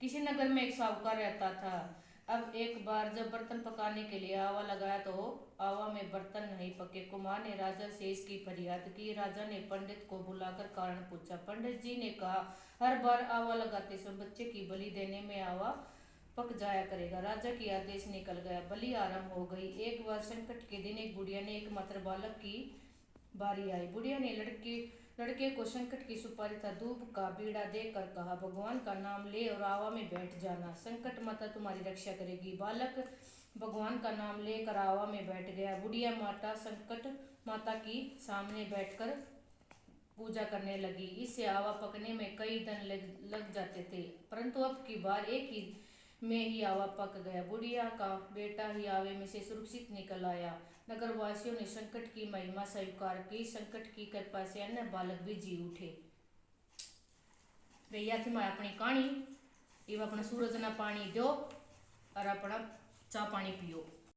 किसी नगर में एक साहूकार रहता था। अब एक बार जब बर्तन पकाने के लिए आवा लगाया तो आवा में बर्तन नहीं पके। कुमार ने राजा से इसकी फरियाद की। राजा ने पंडित को बुलाकर कारण पूछा। पंडित जी ने कहा, हर बार आवा लगाते समय बच्चे की बलि देने में आवा पक जाया करेगा। राजा की आदेश निकल गया। बलि आरंभ हो गई। एक बार संकट के दिन एक बुढ़िया ने एक मात्र बालक की बारी आई। बुढ़िया ने लड़के को संकट की सुपारी तथा दूब का बीड़ा देकर कहा, भगवान का नाम ले और आवा में बैठ जाना, संकट माता तुम्हारी रक्षा करेगी। बालक भगवान का नाम लेकर आवा में बैठ गया। बुढ़िया माता संकट माता की सामने बैठकर पूजा करने लगी। इससे आवा पकने में कई दिन लग जाते थे, परंतु अब की बार एक ही में ही आवा पक गया। बुढ़िया का बेटा ही आवे में से सुरक्षित निकल आया। नगरवासियों ने संकट की महिमा स्वीकार की। संकट की कृपा से अन्य बालक भी जी उठे। भैया थी मैं अपनी कहानी। इव अपना सूरज ना पानी दो और अपना चा पानी पियो।